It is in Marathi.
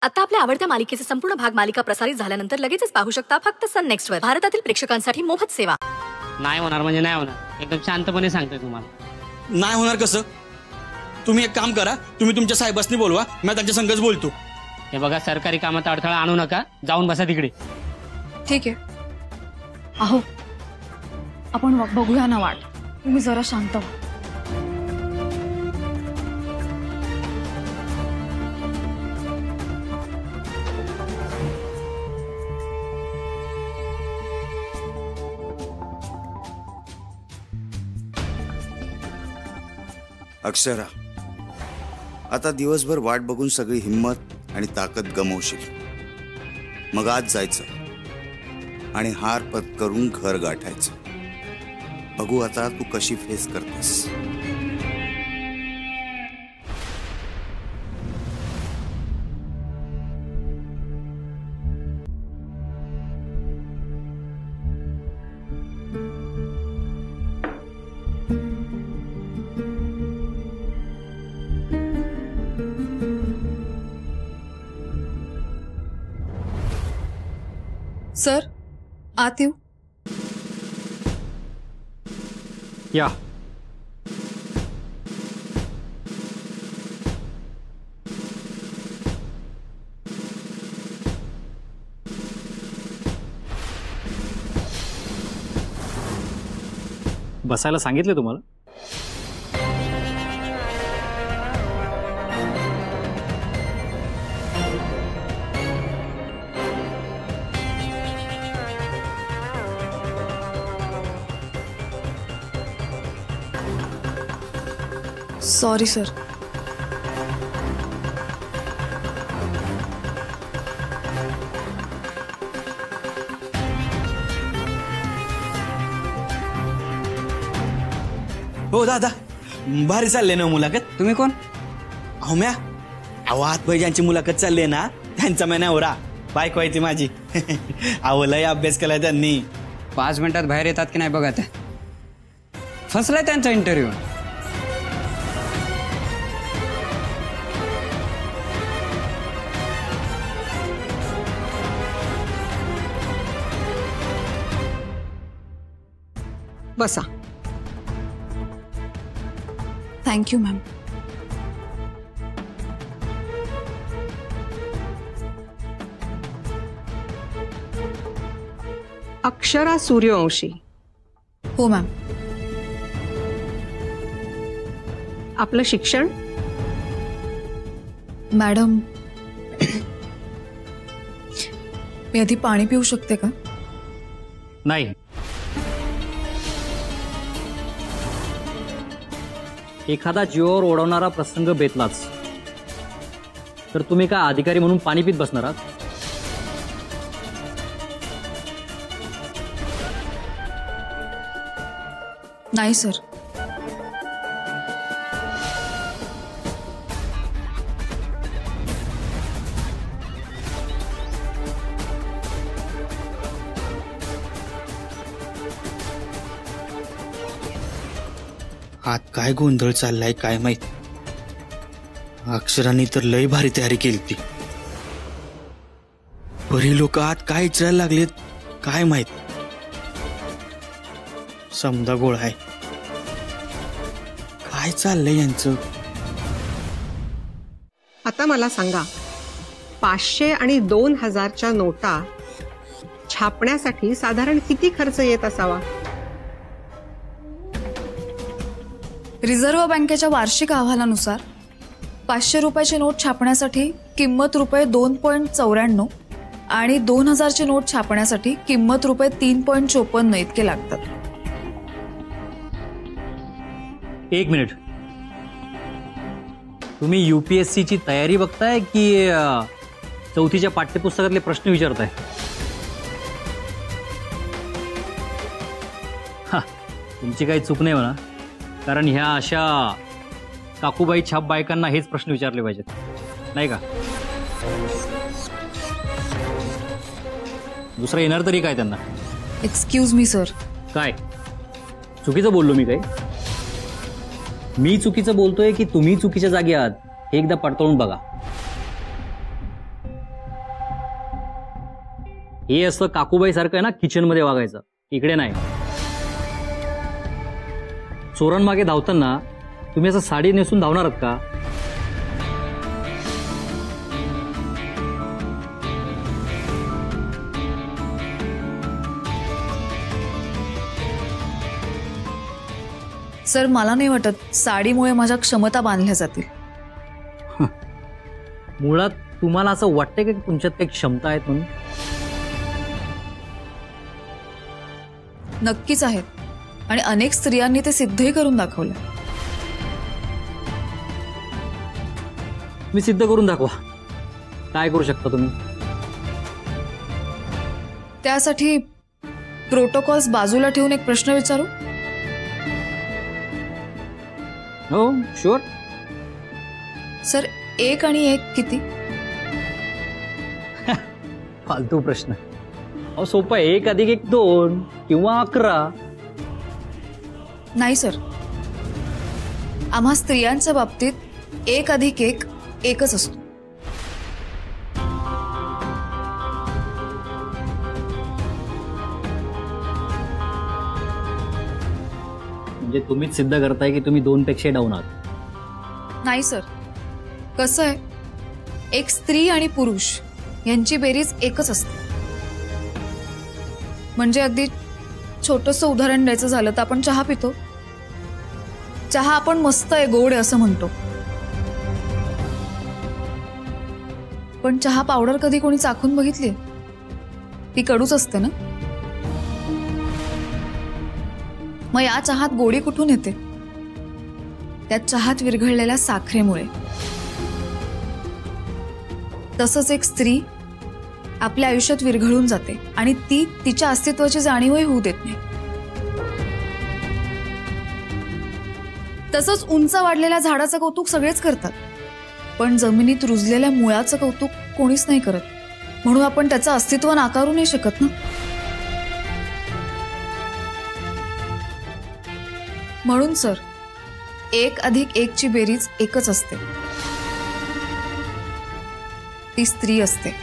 आता आपल्या आवडत्या मालिकेचे संपूर्ण भाग मालिका प्रसारित झाल्यानंतर लगेचच पाहू शकता फक्त सन नेक्स्ट वर. भारतातील प्रेक्षकांसाठी मोफत सेवा. नाही होणार म्हणजे नाही होणार, एकदम शांतपणे सांगतोय तुम्हाला. नाही होणार कसं? तुम्ही एक काम करा, तुम्ही तुमच्या साहेबांनी बोलवा, मी त्यांच्या संगच बोलतो. हे बघा, सरकारी कामात अडथळा आणू नका, जाऊन बसा तिकडे. ठीक आहे. अहो आपण बघूया ना वाट, तुम्ही जरा शांत व्हा. अक्षरा, आता दिवसभर वाट बघून सगळी हिम्मत आणि ताकद गमावशील. मग आज जायचं आणि हार पत्करून घर गाठायचं. बघू आता तू कशी फेस करतेस. सर, आत येऊ? या. बसायला सांगितले तुम्हाला? Sorry sir. हो दादा, भारी चालले ना मुलाखत. तुम्ही कोण? अहो म्या, अहो आतबाई ज्यांची मुलाखत चालली ना त्यांचा मैं नवरा, बायको आहे ती माझी. अहो लय अभ्यास केलाय त्यांनी. 5 मिनिटात बाहेर येतात की नाही बघा. ते फसलाय त्यांचा इंटरव्ह्यू. बसा. Thank you ma'am. अक्षरा सूर्यवंशी. हो मॅम. आपलं शिक्षण? मॅडम, मी आधी पाणी पिऊ शकते का? नाही. एखादा जीवावर ओढवणारा प्रसंग बेतलाच तर तुम्ही का अधिकारी म्हणून पाणी पित बसणार आहात? नाही सर. आत काय गोंधळ चाललाय काय माहित. अक्षरांनी तर लय भारी तयारी केली ती. बरी लोक आत काय विचारायला लागलेत काय माहित. समजा गोळ आहे. काय चाललंय यांचं? आता मला सांगा, 500 आणि 2000च्या नोटा छापण्यासाठी साधारण किती खर्च येत असावा? रिझर्व्ह बँकेच्या वार्षिक अहवालानुसार 500 रुपयाची नोट छापण्यासाठी किंमत रुपये 2.94 आणि 2000ची नोट छापण्यासाठी किंमत रुपये 3.54 इतके लागतात. एक मिनिट. तुम्ही UPSCची तयारी बघताय की 4थीच्या पाठ्यपुस्तकातले प्रश्न विचारताय? तुमची काही चूक नाही म्हणा, कारण ह्या अशा काकूबाई छाप बायकांना हेच प्रश्न विचारले पाहिजेत, नाही का? दुसरं येणार तरी काय त्यांना? Excuse me sir. काय चुकीचं बोललो मी? काय मी चुकीचं बोलतोय की तुम्ही चुकीच्या जागी आहात हे एकदा पडताळून बघा. हे असं काकूबाई सारखं आहे ना किचनमध्ये वागायचं, इकडे नाही. चोरांमागे धावताना तुम्ही असं साडी नेसून धावणार आहात का? सर मला नाही वाटत साडीमुळे माझ्या क्षमता बांधल्या जातील. मुळात तुम्हाला असं वाटतंय की तुमच्यात काही क्षमता आहेत म्हणून? नक्कीच आहेत आणि अनेक स्त्रियांनी ते सिद्धही करून दाखवलं. मी सिद्ध करून दाखवा. काय करू शकता तुम्ही? त्यासाठी प्रोटोकॉल्स बाजूला ठेवून एक प्रश्न विचारू? हो शुअर. सर 1 आणि 1 किती? फालतू प्रश्न. अहो सोपा आहे. 1 अधिक 1 2 किंवा 11. नाही सर, आम्हा स्त्रियांच्या बाबतीत 1 अधिक 1 एकच असतो. म्हणजे तुम्हीच सिद्ध करताय की तुम्ही 2 पेक्षा डाऊन आहात? नाही सर, कसं आहे, एक स्त्री आणि पुरुष यांची बेरीज एकच असते. म्हणजे अगदी छोटंसं उदाहरण द्यायचं झालं तर आपण चहा पितो. चहा आपण मस्त आहे, गोड आहे असं म्हणतो, पण चहा पावडर कधी कोणी चाखून बघितली? ती कडूच असते ना. मग या चहात गोडी कुठून येते? त्या चहात विरघळलेल्या साखरेमुळे. तसंच एक स्त्री आपल्या आयुष्यात विरघळून जाते आणि ती तिच्या अस्तित्वाची जाणीवही होऊ देत नाही. तसंच उंच वाढलेल्या झाडाचं कौतुक सगळेच करतात, पण जमिनीत रुजलेल्या मुळाचं कौतुक कोणीच नाही करत. म्हणून आपण त्याचं अस्तित्व नाकारू नाही शकत ना. म्हणून सर 1 अधिक 1 ची बेरीज एकच असते, ती स्त्री असते.